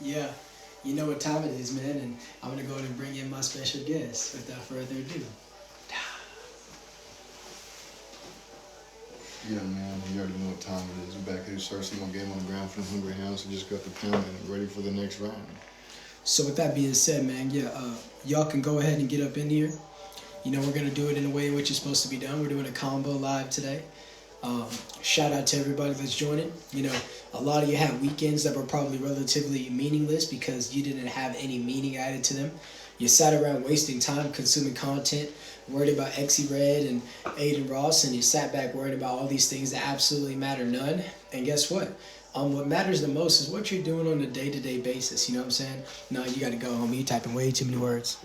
Yeah, you know what time it is, man, and I'm gonna go ahead and bring in my special guest without further ado. Yeah, man, you already know what time it is. We're back here to start some more game on the ground for the Hungry Hounds. We just got the pound and ready for the next round. So with that being said, man, yeah, y'all can go ahead and get up in here. You know, we're gonna do it in a way in which it's supposed to be done. We're doing a combo live today. Um, Shout out to everybody that's joining. You know, a lot of you had weekends that were probably relatively meaningless because you didn't have any meaning added to them. You sat around wasting time consuming content, worried about Exy Red and Aiden Ross, and you sat back worried about all these things that absolutely matter none. And guess what? What matters the most is what you're doing on a day-to-day basis. You know what I'm saying? No, you got to go, homie. You typing way too many words.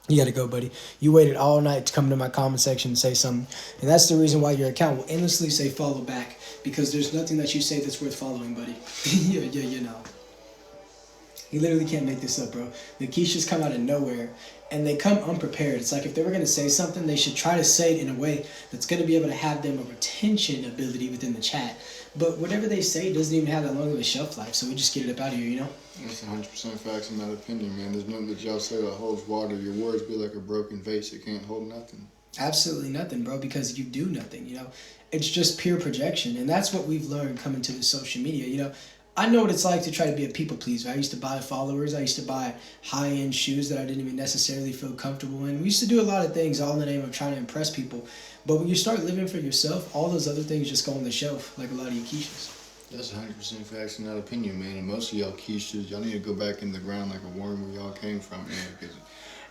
You got to go, buddy. You waited all night to come to my comment section and say something. And that's the reason why your account will endlessly say follow back. Because there's nothing that you say that's worth following, buddy. Yeah, you know. You literally can't make this up, bro. The Keishas come out of nowhere, and they come unprepared. It's like if they were going to say something, they should try to say it in a way that's going to be able to have them a retention ability within the chat. But whatever they say doesn't even have that long of a shelf life, so we just get it up out of here, you know? That's 100% facts in that opinion, man. There's nothing that y'all say that holds water. Your words be like a broken vase. It can't hold nothing. Absolutely nothing, bro, because you do nothing, you know? It's just pure projection, and that's what we've learned coming to the social media, you know? I know what it's like to try to be a people pleaser. I used to buy followers. I used to buy high-end shoes that I didn't even necessarily feel comfortable in. We used to do a lot of things all in the name of trying to impress people. But when you start living for yourself, all those other things just go on the shelf, like a lot of you Keishas. That's 100% facts in that opinion, man. And most of y'all Keishas, y'all need to go back in the ground like a worm where y'all came from, man. Because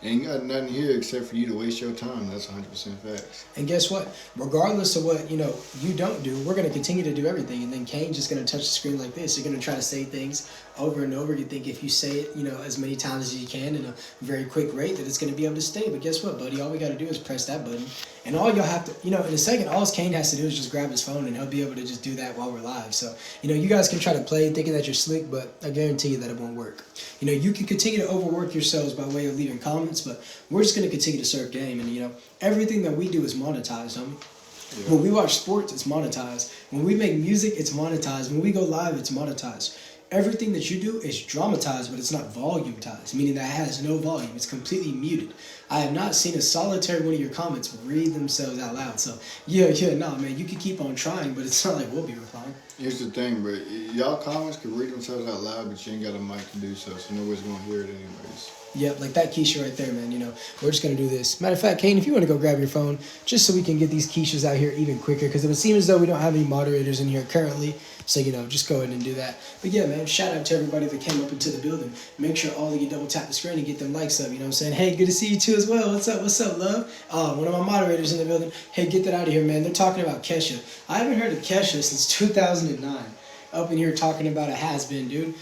ain't got nothing here except for you to waste your time. That's 100% facts. And guess what? Regardless of what, you don't do, we're going to continue to do everything. And then Kane's just going to touch the screen like this. You're going to try to say things over and over. You think if you say it, as many times as you can in a very quick rate that it's going to be able to stay. But guess what, buddy? All we got to do is press that button. And all you'll have to, in a second, all Kane has to do is just grab his phone and he'll be able to just do that while we're live. So, you guys can try to play thinking that you're slick, but I guarantee you that it won't work. You can continue to overwork yourselves by way of leaving comments, but we're just going to continue to serve game. And, everything that we do is monetized, homie. Yeah. When we watch sports, it's monetized. When we make music, it's monetized. When we go live, it's monetized. Everything that you do is dramatized, but it's not volumetized, meaning that it has no volume. It's completely muted. I have not seen a solitary one of your comments read themselves out loud. So, man, you can keep on trying, but it's not like we'll be replying. Here's the thing, bro. Y'all comments can read themselves out loud, but you ain't got a mic to do so nobody's going to hear it anyways. Yep, like that Keisha right there, man. We're just going to do this. Matter of fact, Kane, if you want to go grab your phone, just so we can get these Keishas out here even quicker, because it would seem as though we don't have any moderators in here currently. So, just go ahead and do that. But yeah, man, shout out to everybody that came up into the building. Make sure all of you double tap the screen and get them likes up. You know what I'm saying? Hey, good to see you too as well. What's up, love? One of my moderators in the building. Hey, get that out of here, man. They're talking about Kesha. I haven't heard of Kesha since 2009. Up in here talking about a has-been, dude.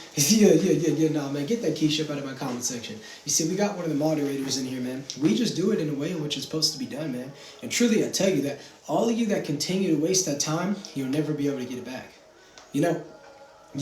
Nah, man, get that Keisha up out of my comment section. You see, we got one of the moderators in here, man. We just do it in a way in which it's supposed to be done, man. And truly, I tell you that all of you that continue to waste that time, you'll never be able to get it back. You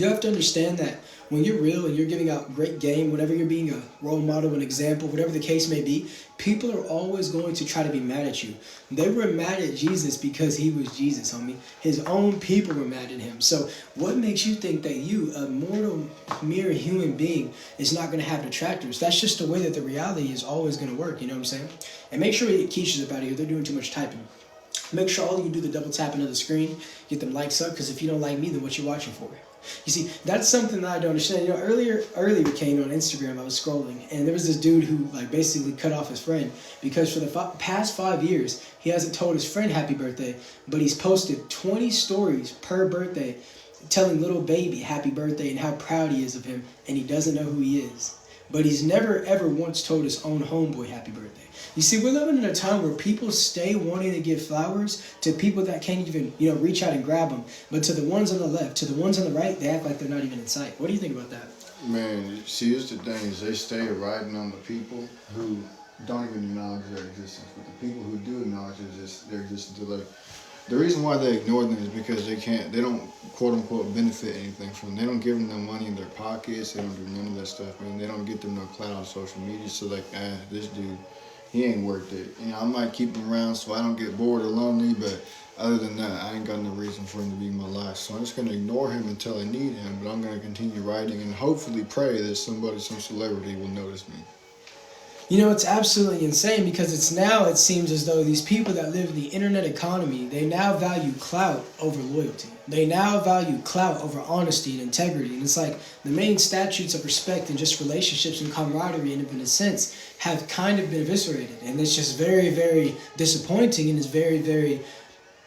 have to understand that when you're real and you're giving out great game, whenever you're being a role model, an example, whatever the case may be, people are always going to try to be mad at you. They were mad at Jesus because he was Jesus, homie. His own people were mad at him. So what makes you think that you, a mortal, mere human being, is not going to have detractors? That's just the way that the reality is always going to work, you know what I'm saying? And make sure you get Keisha's up out of here. They're doing too much typing. Make sure all of you do the double tapping of the screen, get them likes up, because if you don't like me, then what you watching for? You see, that's something that I don't understand. Earlier came on Instagram, I was scrolling, and there was this dude who basically cut off his friend because for the past 5 years, he hasn't told his friend happy birthday, but he's posted 20 stories per birthday telling little baby happy birthday and how proud he is of him, and he doesn't know who he is. But he's never, ever once told his own homeboy happy birthday. You see, we're living in a time where people stay wanting to give flowers to people that can't even, reach out and grab them. But to the ones on the left, to the ones on the right, they act like they're not even in sight. What do you think about that? Man, see, here's the thing, is they stay riding on the people who don't even acknowledge their existence. But the people who do acknowledge their existence, the reason why they ignore them is because they don't, quote unquote, benefit anything from them. They don't give them no money in their pockets. They don't do none of that stuff, man. They don't get them no clout on social media. So this dude, he ain't worth it. I might keep him around so I don't get bored or lonely, but Other than that, I ain't got no reason for him to be in my life. So I'm just gonna ignore him until I need him. But I'm gonna continue writing and hopefully pray that somebody, some celebrity, will notice me. You know, it's absolutely insane because it seems as though these people that live in the internet economy, they now value clout over loyalty. They now value clout over honesty and integrity. And it's like the main statutes of respect and just relationships and camaraderie, and in a sense, have kind of been eviscerated. And it's just very, very disappointing, and it's very, very,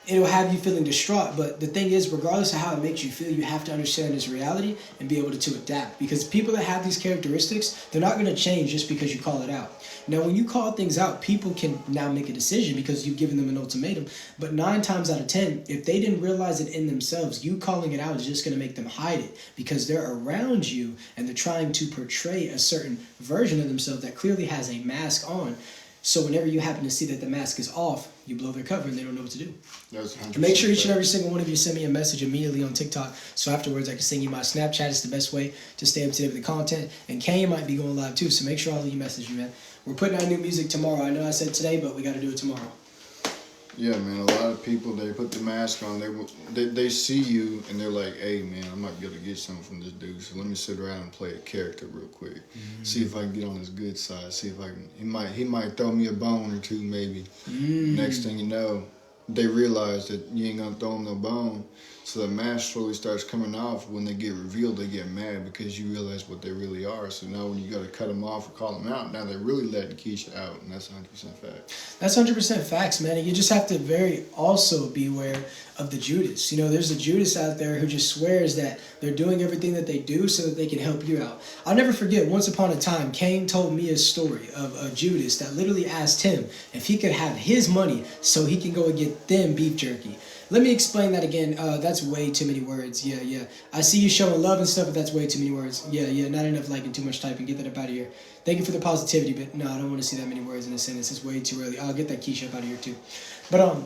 it'll have you feeling distraught. But the thing is, regardless of how it makes you feel, you have to understand this reality and be able to adapt. Because people that have these characteristics, they're not going to change just because you call it out. Now, when you call things out, people can now make a decision because you've given them an ultimatum. But 9 times out of 10, if they didn't realize it in themselves, you calling it out is just going to make them hide it because they're around you and they're trying to portray a certain version of themselves that clearly has a mask on. So whenever you happen to see that the mask is off, you blow their cover and they don't know what to do. That's 100% Make sure each and every single one of you send me a message immediately on TikTok, so afterwards I can send you my Snapchat. It's the best way to stay up to date with the content. And Kane might be going live too, so make sure all of you message me, man. We're putting out new music tomorrow. I know I said today, but we got to do it tomorrow. Yeah, man. A lot of people, they put the mask on. They see you and they're like, "Hey, man, I might be able to get something from this dude. So let me sit around and play a character real quick. See if I can get on his good side. See if I can. He might throw me a bone or two, maybe. Next thing you know, they realize that you ain't gonna throw them no bone. So the mask slowly starts coming off. When they get revealed, they get mad because you realize what they really are. So now when you got to cut them off or call them out, now they're really letting Keisha out, and that's 100% fact. That's 100% facts, man. And you just have to also be aware of the Judas. You know, there's a Judas out there who just swears that they're doing everything that they do so that they can help you out. I'll never forget, once upon a time, Kane told me a story of a Judas that literally asked him if he could have his money so he can go and get them beef jerky. Let me explain that again. That's way too many words. Yeah. I see you showing love and stuff, but that's way too many words. Yeah. Not enough liking, too much typing. Get that up out of here. Thank you for the positivity, but no, I don't want to see that many words in a sentence. It's way too early. I'll get that Keisha up out of here too. But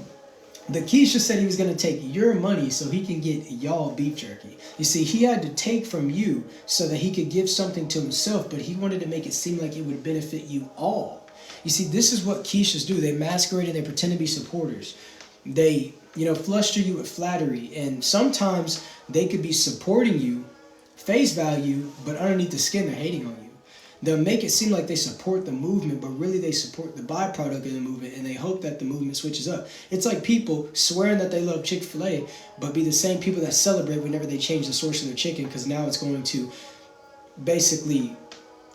the Keisha said he was going to take your money so he can get y'all beef jerky. You see, he had to take from you so that he could give something to himself, but he wanted to make it seem like it would benefit you all. You see, this is what Keishas do. They masquerade and they pretend to be supporters. They, fluster you with flattery, and sometimes they could be supporting you, face value, but underneath the skin, they're hating on you. They'll make it seem like they support the movement, but really they support the byproduct of the movement, and they hope that the movement switches up. It's like people swearing that they love Chick-fil-A, but be the same people that celebrate whenever they change the source of their chicken, because now it's going to basically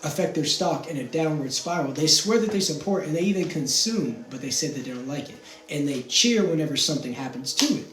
affect their stock in a downward spiral. They swear that they support and they even consume, but they say that they don't like it. And they cheer whenever something happens to it.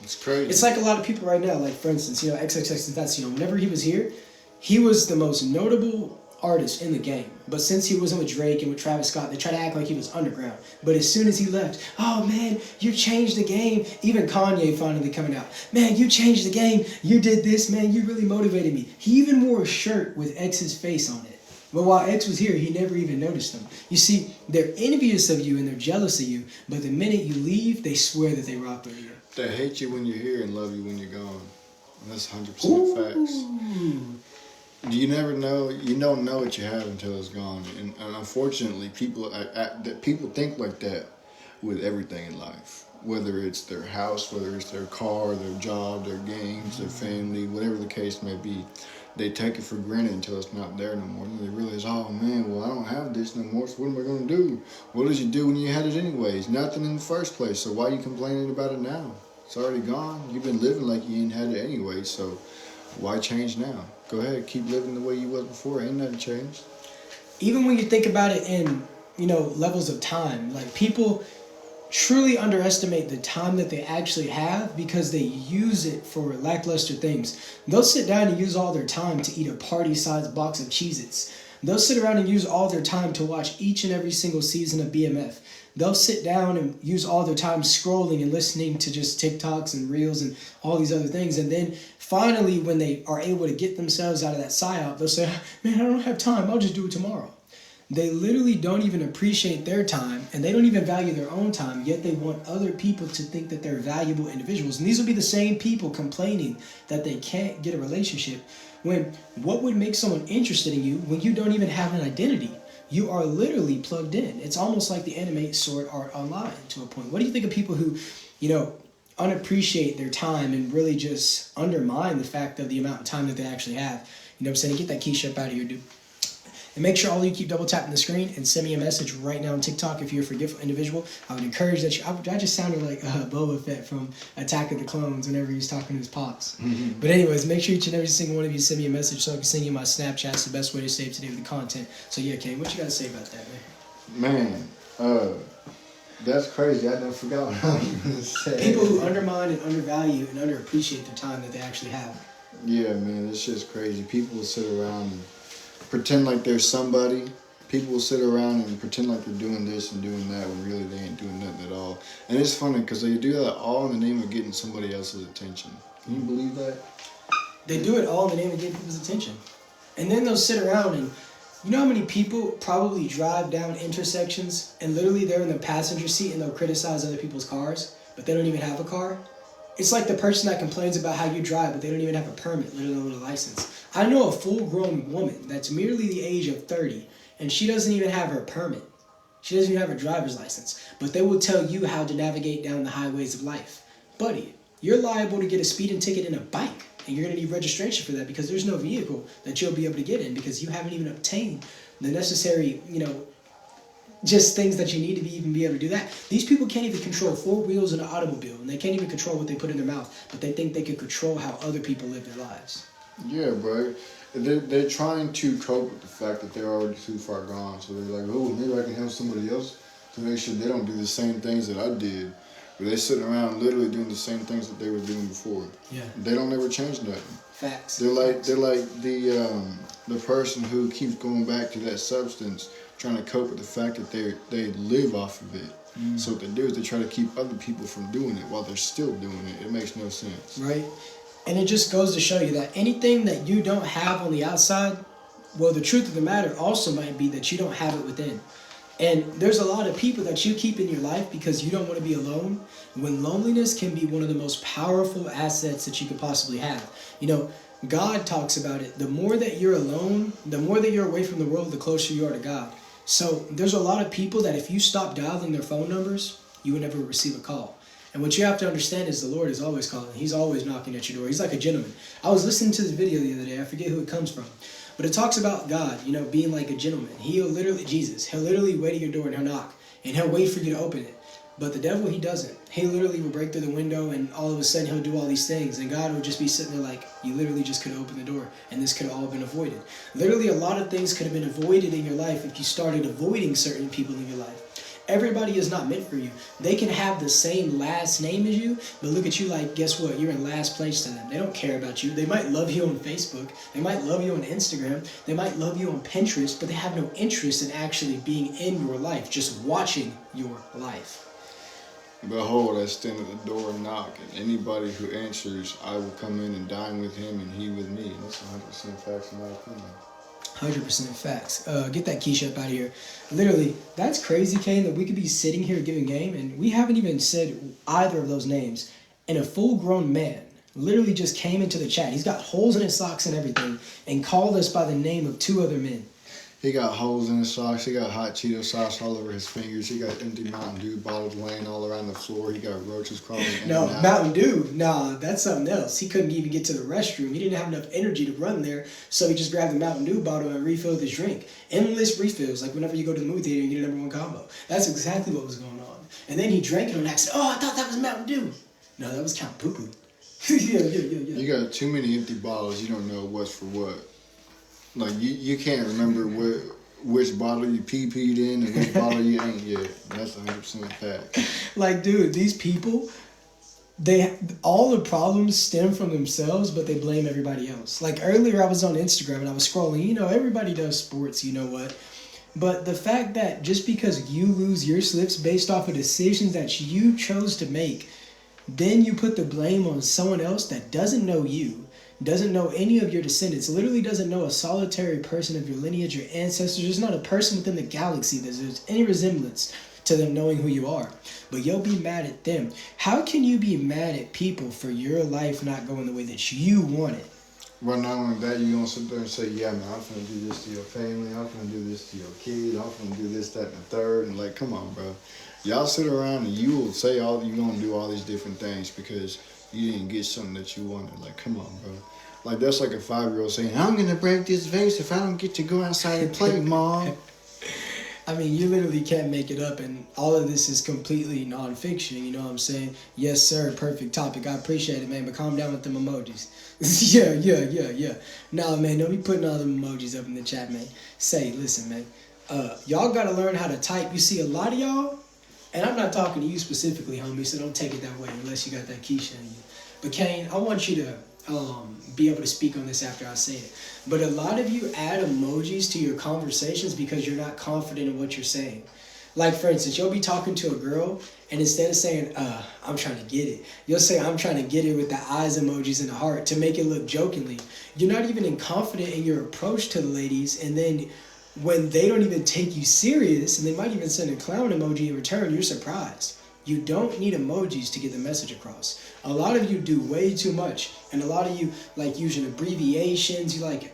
It's crazy. It's like a lot of people right now, like for instance, XXX, whenever he was here, he was the most notable artist in the game. But since he wasn't with Drake and with Travis Scott, they try to act like he was underground. But as soon as he left, oh man, you changed the game. Even Kanye finally coming out. Man, you changed the game. You did this, man. You really motivated me. He even wore a shirt with X's face on it. But while X was here, he never even noticed them. You see, they're envious of you and they're jealous of you. But the minute you leave, they swear that they rock with you. They hate you when you're here and love you when you're gone. And that's 100% facts. You never know. You don't know what you have until it's gone. And unfortunately, people think like that with everything in life. Whether it's their house, whether it's their car, their job, their games, their family, whatever the case may be. They take it for granted until it's not there no more. And they realize, oh man, well I don't have this no more, so what am I going to do? What did you do when you had it anyways? Nothing in the first place, so why are you complaining about it now? It's already gone. You've been living like you ain't had it anyway, so why change now? Go ahead, keep living the way you was before. Ain't nothing changed. Even when you think about it in, levels of time, like people truly underestimate the time that they actually have because they use it for lackluster things. They'll sit down and use all their time to eat a party-sized box of Cheez-Its. They'll sit around and use all their time to watch each and every single season of BMF. They'll sit down and use all their time scrolling and listening to just TikToks and Reels and all these other things. And then finally, when they are able to get themselves out of that psyop, they'll say, man, I don't have time. I'll just do it tomorrow. They literally don't even appreciate their time, and they don't even value their own time, yet they want other people to think that they're valuable individuals. And these will be the same people complaining that they can't get a relationship, when what would make someone interested in you when you don't even have an identity? You are literally plugged in. It's almost like the anime Sword Art Online to a point. What do you think of people who, unappreciate their time and really just undermine the fact of the amount of time that they actually have. You know what I'm saying? Get that Keisha up out of here, dude. And make sure all of you keep double tapping the screen and send me a message right now on TikTok if you're a forgetful individual. I would encourage that you. I just sounded like Boba Fett from Attack of the Clones whenever he was talking to his pops. Mm-hmm. But anyways, make sure each and every single one of you send me a message so I can send you my Snapchat. It's the best way to stay up to date with the content. So yeah, Kane, what you got to say about that, man? That's crazy. I never forgot what I was going to say. People who undermine and undervalue and underappreciate the time that they actually have. Yeah, man, it's just crazy. People will sit around and pretend like they're somebody. People will sit around and pretend like they're doing this and doing that when really they ain't doing nothing at all. And it's funny because they do that all in the name of getting somebody else's attention. Can you believe that? They do it all in the name of getting people's attention. And then they'll sit around and, you know how many people probably drive down intersections and literally they're in the passenger seat and they'll criticize other people's cars, but they don't even have a car? It's like the person that complains about how you drive, but they don't even have a permit, let alone a license. I know a full-grown woman that's merely the age of 30, and she doesn't even have her permit. She doesn't even have her driver's license. But they will tell you how to navigate down the highways of life. Buddy, you're liable to get a speeding ticket in a bike, and you're going to need registration for that because there's no vehicle that you'll be able to get in because you haven't even obtained the necessary, just things that you need to even be able to do that. These people can't even control four wheels in an automobile, and they can't even control what they put in their mouth, but they think they can control how other people live their lives. Yeah, bro. They're trying to cope with the fact that they're already too far gone. So they're like, oh, maybe I can help somebody else to make sure they don't do the same things that I did. But they're sitting around literally doing the same things that they were doing before. Yeah. They don't ever change nothing. Facts. They're like the person who keeps going back to that substance, trying to cope with the fact that they live off of it. Mm. So what they do is they try to keep other people from doing it while they're still doing it. It makes no sense. Right. And it just goes to show you that anything that you don't have on the outside, well, the truth of the matter also might be that you don't have it within. And there's a lot of people that you keep in your life because you don't want to be alone, when loneliness can be one of the most powerful assets that you could possibly have. God talks about it. The more that you're alone, the more that you're away from the world, the closer you are to God. So there's a lot of people that if you stop dialing their phone numbers, you would never receive a call. And what you have to understand is the Lord is always calling. He's always knocking at your door. He's like a gentleman. I was listening to this video the other day. I forget who it comes from. But it talks about God, being like a gentleman. He'll literally wait at your door and he'll knock. And he'll wait for you to open it. But the devil, he doesn't. He literally will break through the window and all of a sudden he'll do all these things. And God will just be sitting there like, you literally just could open the door. And this could have all been avoided. Literally a lot of things could have been avoided in your life if you started avoiding certain people in your life. Everybody is not meant for you. They can have the same last name as you, but look at you like, guess what? You're in last place to them. They don't care about you. They might love you on Facebook. They might love you on Instagram. They might love you on Pinterest, but they have no interest in actually being in your life, just watching your life. Behold, I stand at the door and knock, and anybody who answers, I will come in and dine with him and he with me. That's 100% facts in my opinion. 100% facts. Get that Keisha up out of here. Literally, that's crazy, Kane, that we could be sitting here giving game, and we haven't even said either of those names. And a full-grown man literally just came into the chat. He's got holes in his socks and everything, and called us by the name of two other men. He got holes in his socks. He got hot Cheeto sauce all over his fingers. He got empty Mountain Dew bottles laying all around the floor. He got roaches crawling in No, and out. Mountain Dew. Nah, that's something else. He couldn't even get to the restroom. He didn't have enough energy to run there, so he just grabbed the Mountain Dew bottle and refilled his drink. Endless refills, like whenever you go to the movie theater and get a #1 combo. That's exactly what was going on. And then he drank it and I said, I thought that was Mountain Dew. No, that was Count Poo Poo. Yeah. You got too many empty bottles. You don't know what's for what. Like, you can't remember which bottle you pee-peed in and which bottle you ain't yet. That's 100% fact. Like, dude, these people, all the problems stem from themselves, but they blame everybody else. Like, earlier I was on Instagram and I was scrolling. Everybody does sports, you know what? But the fact that just because you lose your slips based off of decisions that you chose to make, then you put the blame on someone else that doesn't know you, doesn't know any of your descendants, literally doesn't know a solitary person of your lineage, your ancestors. There's not a person within the galaxy that there's any resemblance to them knowing who you are. But you'll be mad at them. How can you be mad at people for your life not going the way that you want it? Well, not only that, you gonna sit there and say, yeah, man, I'm gonna do this to your family, I'm gonna do this to your kids, I'm gonna do this, that, and the third, and like, come on, bro. Y'all sit around and you will say you gonna do all these different things because you didn't get something that you wanted. Like, come on, bro. Like, that's like a 5-year-old saying, I'm gonna break this vase if I don't get to go outside and play, Mom. I mean, you literally can't make it up, and all of this is completely nonfiction, you know what I'm saying? Yes, sir, perfect topic. I appreciate it, man, but calm down with them emojis. yeah. Nah, man, don't be putting all them emojis up in the chat, man. Listen, man, y'all got to learn how to type. You see, a lot of y'all, and I'm not talking to you specifically, homie, so don't take it that way unless you got that Keisha in you. But, Kane, I want you to be able to speak on this after I say it. But a lot of you add emojis to your conversations because you're not confident in what you're saying. Like, for instance, you'll be talking to a girl, and instead of saying, I'm trying to get it, you'll say, I'm trying to get it with the eyes emojis and the heart to make it look jokingly. You're not even confident in your approach to the ladies, and then when they don't even take you serious, and they might even send a clown emoji in return, you're surprised. You don't need emojis to get the message across. A lot of you do way too much, and a lot of you like using abbreviations. You like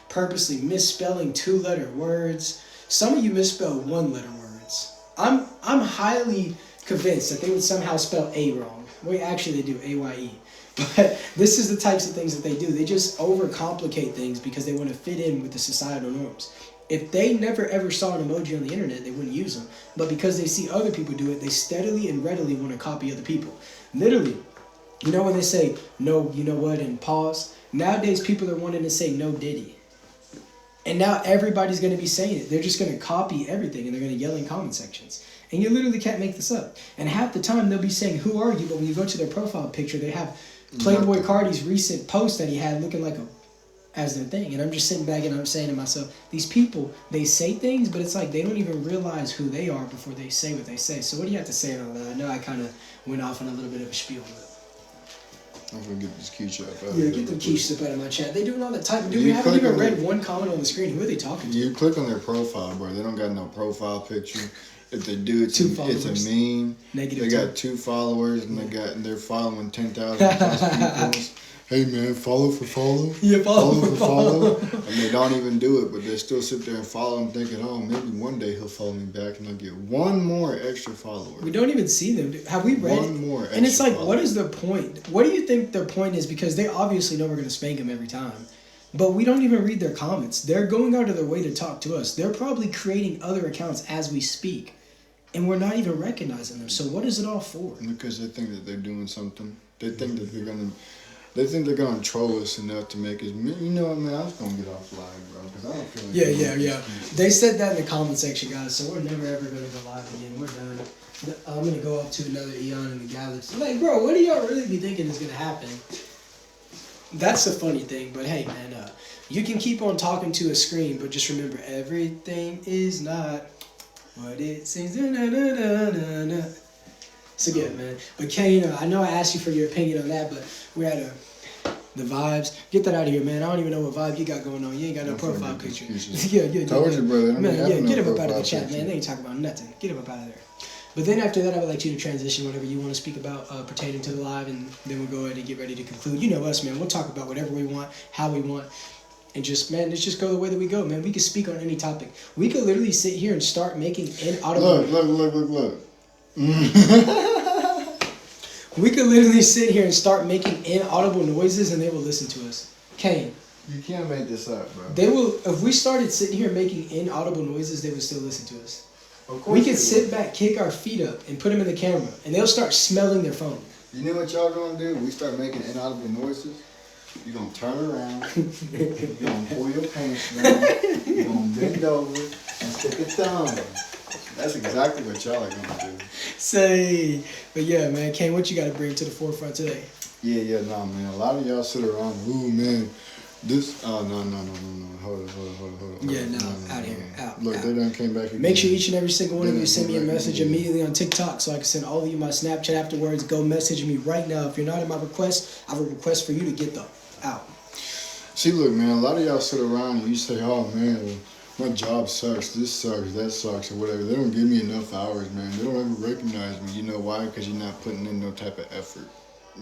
purposely misspelling 2-letter words. Some of you misspell 1-letter words. I'm highly convinced that they would somehow spell A wrong. Well, actually, they do AYE. But this is the types of things that they do. They just overcomplicate things because they want to fit in with the societal norms. If they never ever saw an emoji on the internet, they wouldn't use them. But because they see other people do it, they steadily and readily want to copy other people. Literally, you know when they say, no, you know what, and pause? Nowadays, people are wanting to say, no diddy. And now everybody's going to be saying it. They're just going to copy everything, and they're going to yell in comment sections. And you literally can't make this up. And half the time, they'll be saying, who are you? But when you go to their profile picture, they have Playboy Cardi's recent post that he had looking like as their thing. And I'm just sitting back and I'm saying to myself, these people, they say things, but it's like they don't even realize who they are before they say what they say. So what do you have to say on that? I know I kind of went off on a little bit of a spiel, but I'm gonna get this Keisha up. yeah, get them Keisha up out of my chat. They doing all the typing. Dude, we haven't even read one comment on the screen. Who are they talking to? You click on their profile, bro. They don't got no profile picture. If they do, it's a meme. Negative. They got 2 followers, and they're following 10,000 plus people. Hey man, follow for follow. Yeah, follow for follow. And they don't even do it, but they still sit there and follow him, thinking, oh, maybe one day he'll follow me back, and I'll get one more extra follower. We don't even see them. Have we read one more extra and it's like, follower. What is their point? What do you think their point is? Because they obviously know we're going to spank them every time. But we don't even read their comments. They're going out of their way to talk to us. They're probably creating other accounts as we speak. And we're not even recognizing them. So what is it all for? Because they think that they're doing something. They think that they think they're gonna troll us enough to make us. You know what, man? I was gonna get off live, bro, because I don't feel like. Yeah. They said that in the comment section, guys. So we're never ever gonna go live again. We're done. I'm gonna go up to another eon in the galaxy. Like, bro, what do y'all really be thinking is gonna happen? That's the funny thing. But hey, man, you can keep on talking to a screen, but just remember, everything is not what it seems. So yeah, man. But Kane, I know I asked you for your opinion on that, but we're at the vibes. Get that out of here, man. I don't even know what vibe you got going on. You ain't got no profile picture. yeah. Told you, brother. Man, yeah, get him up out of the chat, man. They ain't talking about nothing. Get him up out of there. But then after that, I would like you to transition whatever you want to speak about pertaining to the live, and then we'll go ahead and get ready to conclude. You know us, man. We'll talk about whatever we want, how we want. And just, man, let's just go the way that we go, man. We can speak on any topic. We could literally sit here and start making inaudible... Look. We could literally sit here and start making inaudible noises, and they will listen to us. Kane. You can't make this up, bro. They will... If we started sitting here making inaudible noises, they would still listen to us. Of course We could sit back, kick our feet up, and put them in the camera, and they'll start smelling their phone. You know what y'all gonna do? We start making inaudible noises. You're gonna turn around. You're gonna pull your pants down. You're gonna bend over and stick a thumb. That's exactly what y'all are gonna do. Say, but yeah, man, Kane, what you got to bring to the forefront today? Nah, man. A lot of y'all sit around, ooh, man, this, no. Hold on. Yeah, no, out here, out. Look, they done came back again. Make sure each and every single one of you send me a message immediately on TikTok so I can send all of you my Snapchat afterwards. Go message me right now. If you're not in my request, I have a request for you to get them out. See, look, man, a lot of y'all sit around and you say, oh, man, my job sucks, this sucks, that sucks, or whatever. They don't give me enough hours, man. They don't ever recognize me. You know why? Because you're not putting in no type of effort.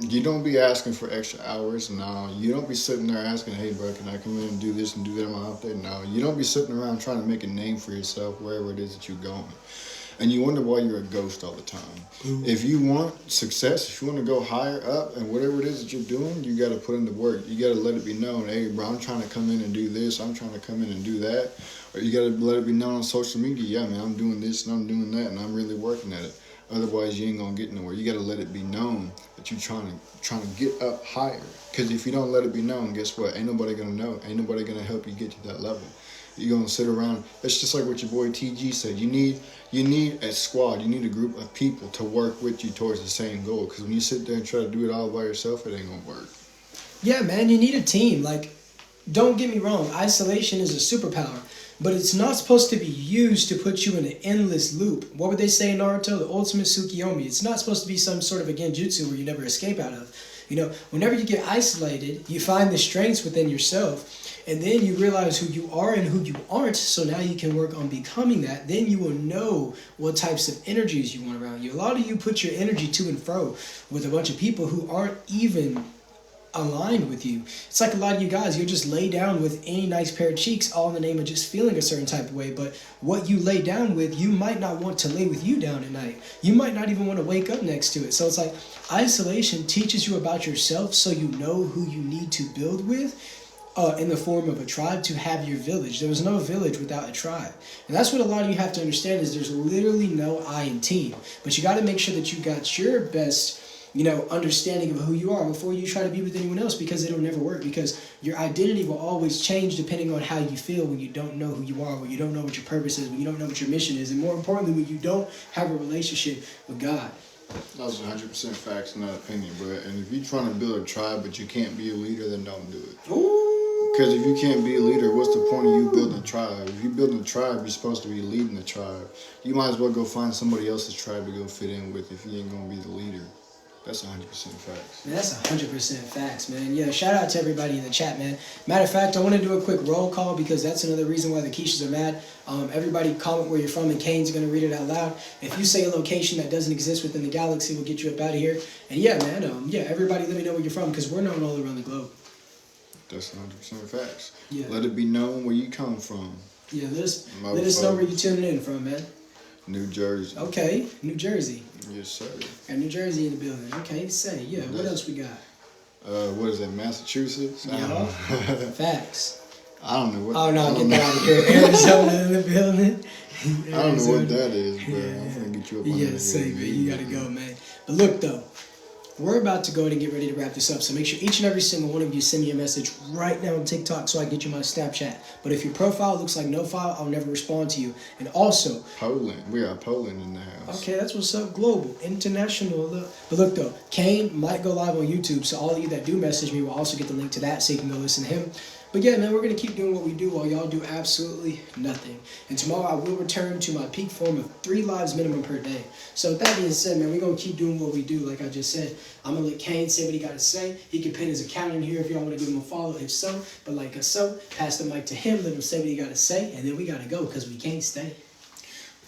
You don't be asking for extra hours. No, you don't be sitting there asking, "Hey, bro, can I come in and do this and do that on my off day?" No, you don't be sitting around trying to make a name for yourself wherever it is that you're going, and you wonder why you're a ghost all the time. If you want success, if you want to go higher up, and whatever it is that you're doing, you got to put in the work. You got to let it be known, "Hey, bro, I'm trying to come in and do this. I'm trying to come in and do that," or you got to let it be known on social media. "Yeah, man, I'm doing this and I'm doing that, and I'm really working at it." Otherwise, you ain't gonna get nowhere. You gotta let it be known that you're trying to get up higher. Because if you don't let it be known, guess what? Ain't nobody gonna know. Ain't nobody gonna help you get to that level. You're gonna sit around. It's just like what your boy TG said. You need a squad. You need a group of people to work with you towards the same goal. Because when you sit there and try to do it all by yourself, it ain't gonna work. Yeah, man, you need a team. Like, don't get me wrong, isolation is a superpower, but it's not supposed to be used to put you in an endless loop. What would they say in Naruto? The ultimate Tsukiyomi. It's not supposed to be some sort of a genjutsu where you never escape out of. You know, whenever you get isolated, you find the strengths within yourself, and then you realize who you are and who you aren't, so now you can work on becoming that. Then you will know what types of energies you want around you. A lot of you put your energy to and fro with a bunch of people who aren't even aligned with you. It's like a lot of you guys, you'll just lay down with any nice pair of cheeks all in the name of just feeling a certain type of way, but what you lay down with, you might not want to lay with you down at night. You might not even want to wake up next to it. So it's like isolation teaches you about yourself, so you know who you need to build with in the form of a tribe to have your village. There was no village without a tribe. And that's what a lot of you have to understand, is there's literally no I in team. But you got to make sure that you got your best understanding of who you are before you try to be with anyone else, because it'll never work, because your identity will always change depending on how you feel when you don't know who you are, when you don't know what your purpose is, when you don't know what your mission is, and more importantly, when you don't have a relationship with God. That's 100% facts, not opinion, bro. And if you're trying to build a tribe but you can't be a leader, then don't do it. Because if you can't be a leader, what's the point of you building a tribe? If you're building a tribe, you're supposed to be leading the tribe. You might as well go find somebody else's tribe to go fit in with if you ain't going to be the leader. That's 100% facts. Man, that's 100% facts, man. Yeah, shout out to everybody in the chat, man. Matter of fact, I want to do a quick roll call, because that's another reason why the Keishas are mad. Everybody comment where you're from, and Kane's going to read it out loud. If you say a location that doesn't exist within the galaxy, we'll get you up out of here. And yeah, man, everybody let me know where you're from, because we're known all around the globe. That's 100% facts. Yeah. Let it be known where you come from. Yeah, let us know where you're tuning in from, man. New Jersey. Okay, New Jersey. Yes, sir. Got New Jersey in the building. Okay, what else we got? What is that, Massachusetts? Yeah. Facts. I don't know what. Oh no, get that out of here. Arizona in the building. I don't know what that is, but I'm gonna get you up on that. Say, man, you gotta go, man. But look though, we're about to go ahead and get ready to wrap this up. So make sure each and every single one of you send me a message right now on TikTok so I get you my Snapchat. But if your profile looks like no file, I'll never respond to you. And also, Poland. We got Poland in the house. Okay, that's what's up. Global, international. But look though, Kane might go live on YouTube, so all of you that do message me will also get the link to that, so you can go listen to him. But yeah, man, we're going to keep doing what we do while y'all do absolutely nothing. And tomorrow I will return to my peak form of 3 lives minimum per day. So with that being said, man, we're going to keep doing what we do. Like I just said, I'm going to let Kane say what he got to say. He can pin his account in here if y'all want to give him a follow, if so. But like us so, pass the mic to him, let him say what he got to say, and then we got to go because we can't stay.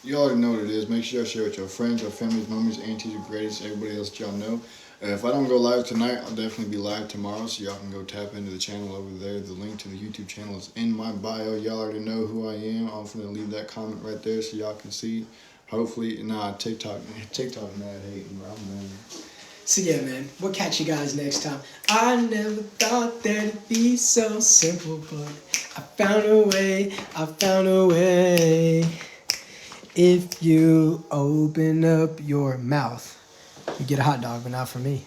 You already know what it is. Make sure y'all share with your friends, your families, homies, aunties, your greatest, everybody else that y'all know. If I don't go live tonight, I'll definitely be live tomorrow, so y'all can go tap into the channel over there. The link to the YouTube channel is in my bio. Y'all already know who I am. I'm going to leave that comment right there so y'all can see. Hopefully, TikTok mad hating, bro. So yeah, man, we'll catch you guys next time. I never thought that it'd be so simple, but I found a way. If you open up your mouth, you get a hot dog, but not for me.